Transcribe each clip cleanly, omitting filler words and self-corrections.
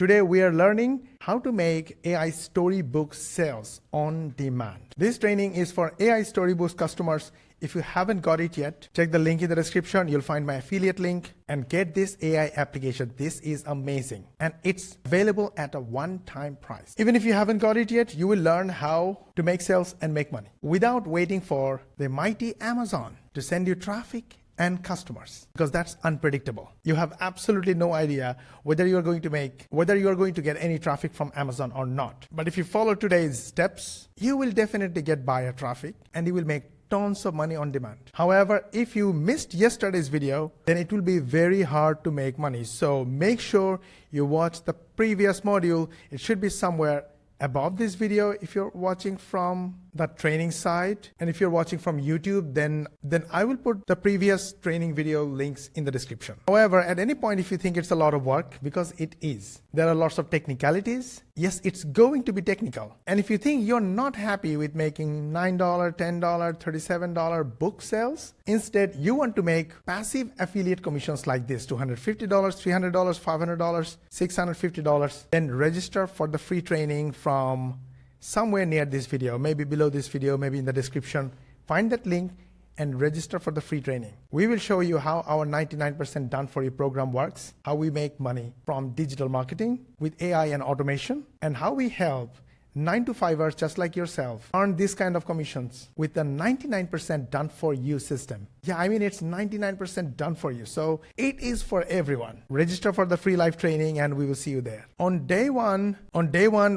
Today we are learning how to make AI storybook sales on demand. This training is for AI storybooks customers. If you haven't got it yet, check the link in the description. You'll find my affiliate link and get this AI application. This is amazing and it's available at a one-time price. Even if you haven't got it yet, you will learn how to make sales and make money without waiting for the mighty Amazon to send you traffic and customers, because that's unpredictable. You have absolutely no idea whether you are going to get any traffic from Amazon or not. But if you follow today's steps, you will definitely get buyer traffic and you will make tons of money on demand. However, if you missed yesterday's video, then it will be very hard to make money. So make sure you watch the previous module. It should be somewhere above this video if you're watching from the training site, and if you're watching from YouTube, then I will put the previous training video links in the description. However, at any point if you think it's a lot of work, because it is, there are lots of technicalities. Yes, it's going to be technical. And if you think you're not happy with making $9, $10, $37 book sales, instead you want to make passive affiliate commissions like this, $250, $300, $500, $650, then register for the free training from somewhere near this video, maybe below this video, maybe in the description. Find that link and register for the free training. We will show you how our 99% done for you program works, how we make money from digital marketing with AI and automation, and how we help 9-to-5ers just like yourself earn this kind of commissions with the 99% done for you system. Yeah, I mean, it's 99% done for you. So it is for everyone. Register for the free live training and we will see you there. On day one,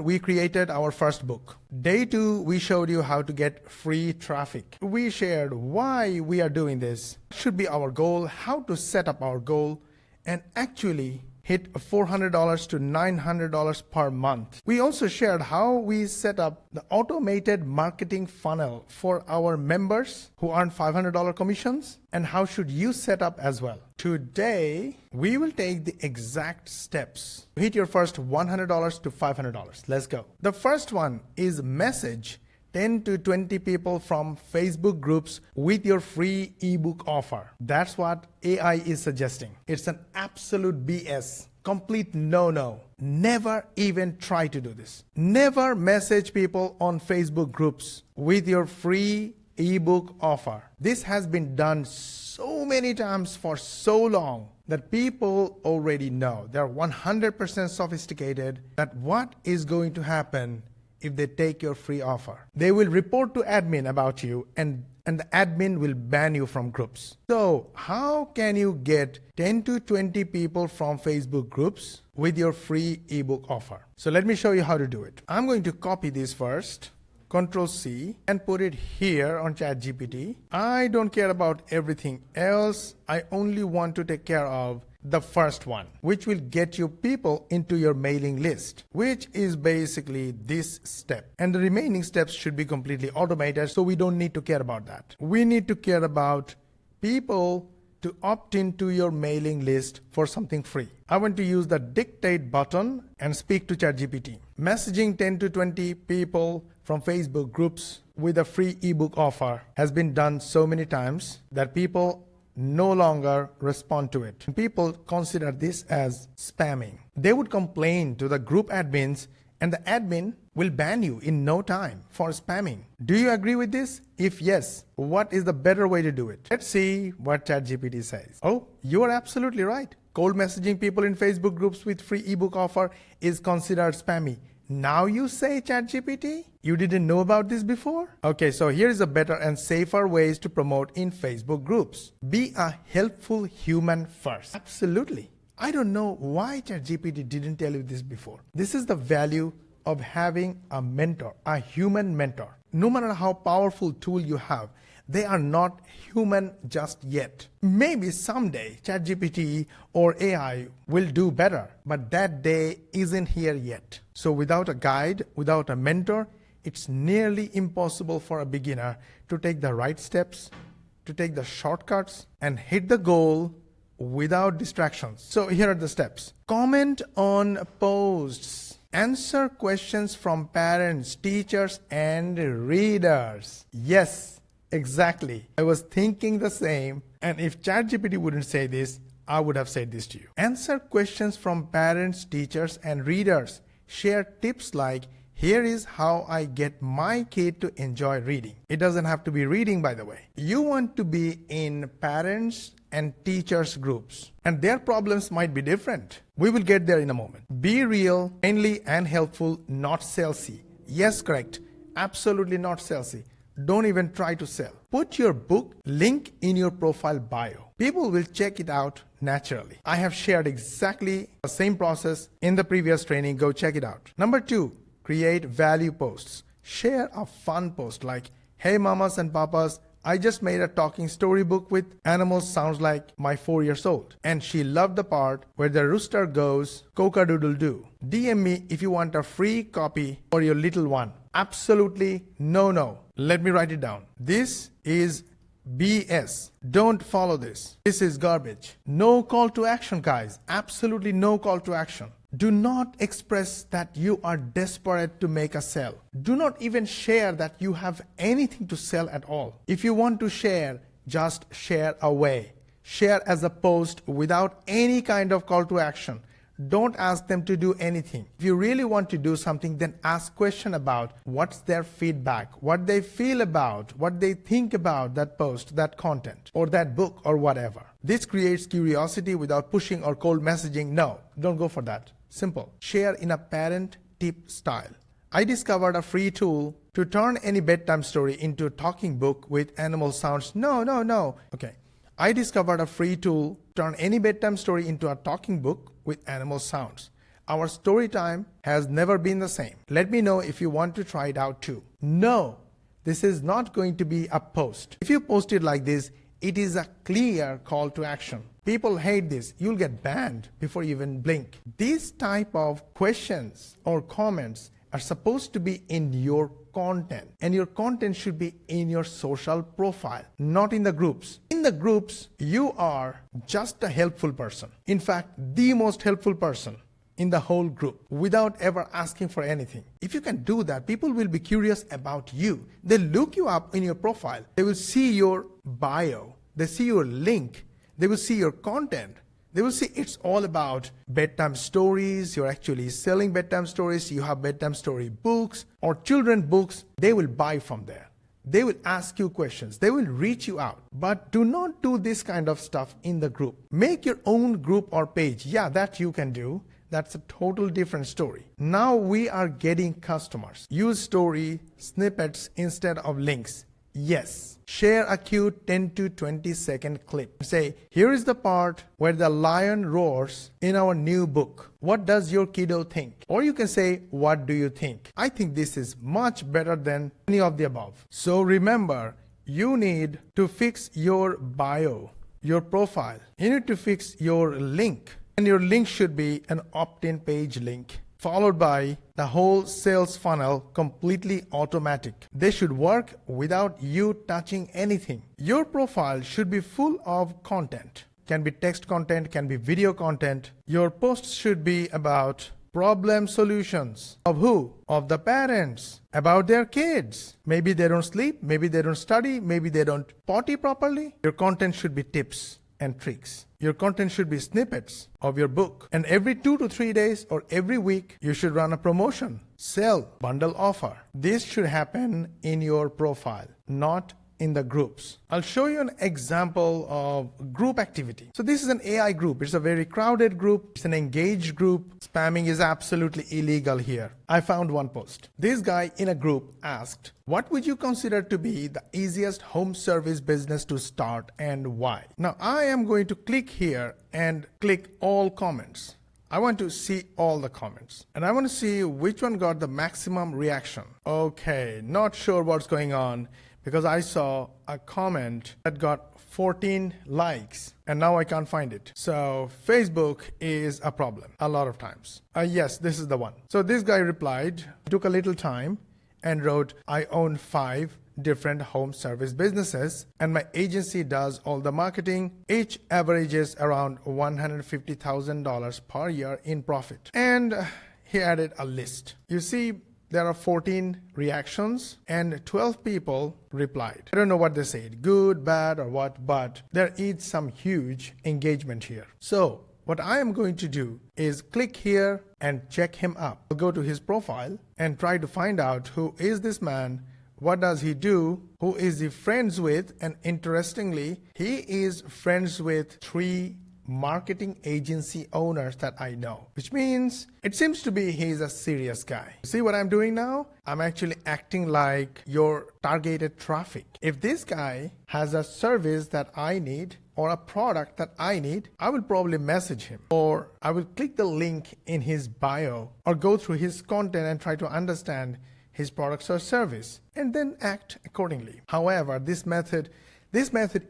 we created our first book. Day 2, we showed you how to get free traffic. We shared why we are doing this, should be our goal, how to set up our goal, and actually hit $400 to $900 per month. We also shared how we set up the automated marketing funnel for our members who earn $500 commissions, and how should you set up as well. Today, we will take the exact steps to hit your first $100 to $500. Let's go. The first one is message 10 to 20 people from Facebook groups with your free ebook offer. That's what AI is suggesting. It's an absolute BS, complete no-no. Never even try to do this. Never message people on Facebook groups with your free ebook offer. This has been done so many times for so long that people already know. They're 100% sophisticated that what is going to happen if they take your free offer. They will report to admin about you, and the admin will ban you from groups. So how can you get 10 to 20 people from Facebook groups with your free ebook offer? So let me show you how to do it. I'm going to copy this first, Control C, and put it here on ChatGPT. I don't care about everything else. I only want to take care of the first one, which will get you people into your mailing list, which is basically this step. And the remaining steps should be completely automated, so we don't need to care about that. We need to care about people to opt into your mailing list for something free. I want to use the dictate button and speak to ChatGPT. Messaging 10 to 20 people from Facebook groups with a free ebook offer has been done so many times that people no longer respond to it. People consider this as spamming. They would complain to the group admins, and the admin will ban you in no time for spamming. Do you agree with this? If yes, what is the better way to do it? Let's see what ChatGPT says. Oh, you are absolutely right. Cold messaging people in Facebook groups with free ebook offer is considered spammy. Now you say, ChatGPT? You didn't know about this before? Okay, so here is a better and safer ways to promote in Facebook groups. Be a helpful human first. Absolutely. I don't know why ChatGPT didn't tell you this before. This is the value of having a mentor, a human mentor. No matter how powerful tool you have, they are not human just yet. Maybe someday ChatGPT or AI will do better, but that day isn't here yet. So without a guide, without a mentor, it's nearly impossible for a beginner to take the right steps, to take the shortcuts, and hit the goal without distractions. So here are the steps. Comment on posts. Answer questions from parents, teachers, and readers. Yes, exactly. I was thinking the same. And if ChatGPT wouldn't say this, I would have said this to you. Answer questions from parents, teachers, and readers. Share tips like, here is how I get my kid to enjoy reading. It doesn't have to be reading, by the way. You want to be in parents and teachers groups, and their problems might be different. We will get there in a moment. Be real, friendly, and helpful, not salesy. Yes, correct. Absolutely not salesy. Don't even try to sell. Put your book link in your profile bio. People will check it out naturally. I have shared exactly the same process in the previous training. Go check it out. Number 2, create value posts. Share a fun post like, hey mamas and papas, I just made a talking storybook with animals sounds like my 4 years old. And she loved the part where the rooster goes cock-a-doodle-doo. DM me if you want a free copy for your little one. Absolutely no. Let me write it down. This is BS. Don't follow this. This is garbage. No call to action, guys. Absolutely no call to action. Do not express that you are desperate to make a sale. Do not even share that you have anything to sell at all. If you want to share, just share away. Share as a post without any kind of call to action. Don't ask them to do anything. If you really want to do something, then ask question about what's their feedback, what they feel about, what they think about that post, that content, or that book, or whatever. This creates curiosity without pushing or cold messaging. No, don't go for that. Simple. Share in a parent tip style. I discovered a free tool to turn any bedtime story into a talking book with animal sounds. No. Okay. I discovered a free tool to turn any bedtime story into a talking book with animal sounds. Our story time has never been the same. Let me know if you want to try it out too. No, this is not going to be a post. If you post it like this, it is a clear call to action. People hate this. You'll get banned before you even blink. These type of questions or comments are supposed to be in your content, and your content should be in your social profile, not in the groups. In the groups, you are just a helpful person. In fact, the most helpful person in the whole group without ever asking for anything. If you can do that, people will be curious about you. They look you up in your profile. They will see your bio. They see your link. They will see your content. They will see it's all about bedtime stories. You're actually selling bedtime stories. You have bedtime story books or children books. They will buy from there. They will ask you questions. They will reach you out. But do not do this kind of stuff in the group. Make your own group or page. Yeah, that you can do. That's a total different story. Now we are getting customers. Use story snippets instead of links. Yes. Share a cute 10 to 20 second clip. Say, here is the part where the lion roars in our new book. What does your kiddo think? Or you can say, what do you think? I think this is much better than any of the above. So remember, you need to fix your bio, your profile. You need to fix your link. And your link should be an opt-in page link, followed by the whole sales funnel completely automatic. They should work without you touching anything. Your profile should be full of content. Can be text content, can be video content. Your posts should be about problem solutions. Of who? Of the parents. About their kids. Maybe they don't sleep, maybe they don't study, maybe they don't potty properly. Your content should be tips and tricks. Your content should be snippets of your book. And every 2 to 3 days or every week, you should run a promotion, sell, bundle offer. This should happen in your profile, not in the groups. I'll show you an example of group activity. So this is an AI group. It's a very crowded group. It's an engaged group. Spamming is absolutely illegal here. I found one post. This guy in a group asked, what would you consider to be the easiest home service business to start and why? Now I am going to click here and click all comments. I want to see all the comments and I want to see which one got the maximum reaction. Okay, not sure what's going on, because I saw a comment that got 14 likes and now I can't find it. So Facebook is a problem a lot of times. Yes, this is the one. So this guy replied, took a little time and wrote, I own 5 different home service businesses and my agency does all the marketing. Each averages around $150,000 per year in profit. And he added a list. You see, there are 14 reactions and 12 people replied. I don't know what they said, good, bad, or what, but there is some huge engagement here. So what I am going to do is click here and check him up. I'll go to his profile and try to find out who is this man, what does he do, who is he friends with, and interestingly, he is friends with 3 marketing agency owners that I know, which means it seems to be he's a serious guy. See what I'm doing now? I'm actually acting like your targeted traffic. If this guy has a service that I need or a product that I need, I will probably message him, or I will click the link in his bio or go through his content and try to understand his products or service and then act accordingly. However, this method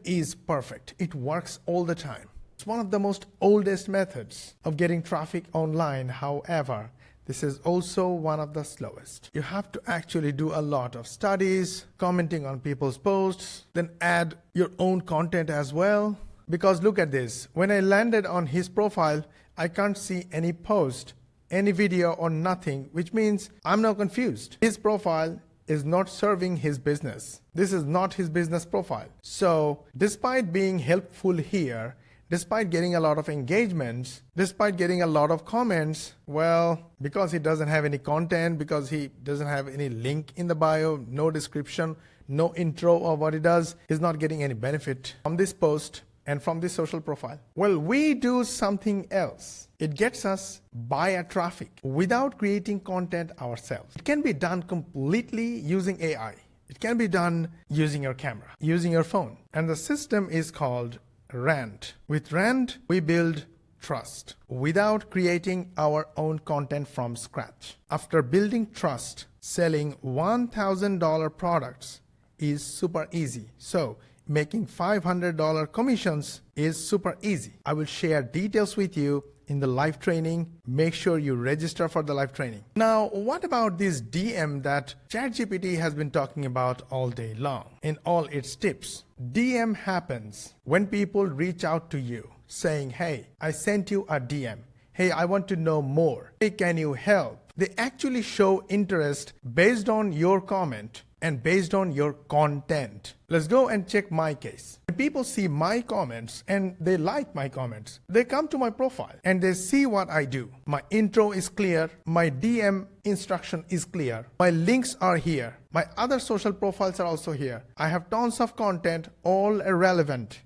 is perfect. It works all the time. It's one of the most oldest methods of getting traffic online. However, this is also one of the slowest. You have to actually do a lot of studies, commenting on people's posts, then add your own content as well. Because look at this, when I landed on his profile, I can't see any post, any video or nothing, which means I'm now confused. His profile is not serving his business. This is not his business profile. So despite being helpful here, despite getting a lot of engagements, despite getting a lot of comments, well, because he doesn't have any content, because he doesn't have any link in the bio, no description, no intro of what he does, he's not getting any benefit from this post and from this social profile. Well, we do something else. It gets us buyer traffic without creating content ourselves. It can be done completely using AI. It can be done using your camera, using your phone. And the system is called Rand. With Rand, we build trust without creating our own content from scratch. After building trust, selling $1,000 products is super easy. So making $500 commissions is super easy. I will share details with you in the live training. Make sure you register for the live training. Now, what about this DM that ChatGPT has been talking about all day long in all its tips? DM happens when people reach out to you saying, hey, I sent you a DM. Hey, I want to know more. Hey, can you help? They actually show interest based on your comment and based on your content. Let's go and check my case. When people see my comments and they like my comments, they come to my profile and they see what I do. My intro is clear. My DM instruction is clear. My links are here. My other social profiles are also here. I have tons of content, all relevant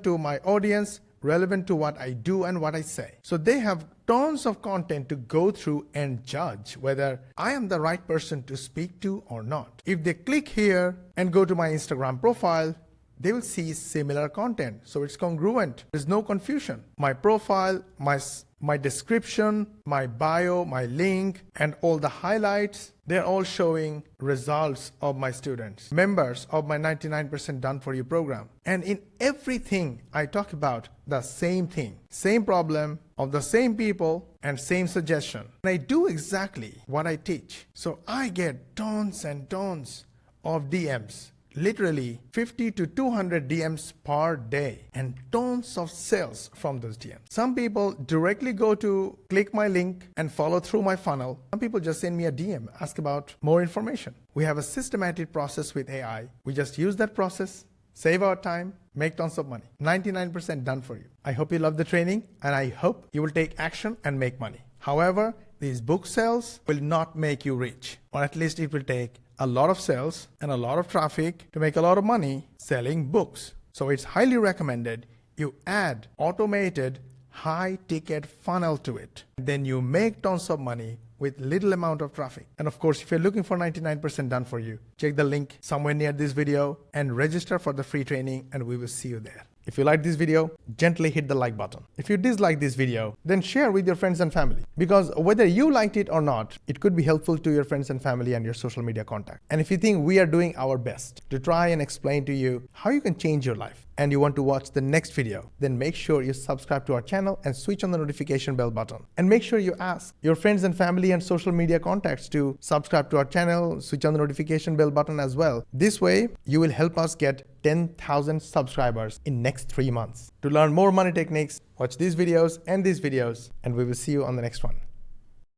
to my audience, relevant to what I do and what I say. So they have tons of content to go through and judge whether I am the right person to speak to or not. If they click here and go to my Instagram profile, they will see similar content. So it's congruent. There's no confusion. My profile, my description, my bio, my link, and all the highlights, they're all showing results of my students, members of my 99% Done For You program. And in everything I talk about the same thing, same problem of the same people and same suggestion. And I do exactly what I teach. So I get tons and tons of DMs. Literally 50 to 200 DMs per day and tons of sales from those DMs. Some people directly go to click my link and follow through my funnel. Some people just send me a DM, ask about more information. We have a systematic process with AI. We just use that process, save our time, make tons of money. 99% done for you. I hope you love the training and I hope you will take action and make money. However, these book sales will not make you rich, or at least it will take a lot of sales and a lot of traffic to make a lot of money selling books. So it's highly recommended you add automated high ticket funnel to it. Then you make tons of money with little amount of traffic. And of course, if you're looking for 99% done for you, check the link somewhere near this video and register for the free training and we will see you there. If you like this video, gently hit the like button. If you dislike this video, then share with your friends and family. Because whether you liked it or not, it could be helpful to your friends and family and your social media contact. And if you think we are doing our best to try and explain to you how you can change your life and you want to watch the next video, then make sure you subscribe to our channel and switch on the notification bell button. And make sure you ask your friends and family and social media contacts to subscribe to our channel, switch on the notification bell button as well. This way, you will help us get 10,000 subscribers in next 3 months. To learn more money techniques, watch these videos, and we will see you on the next one.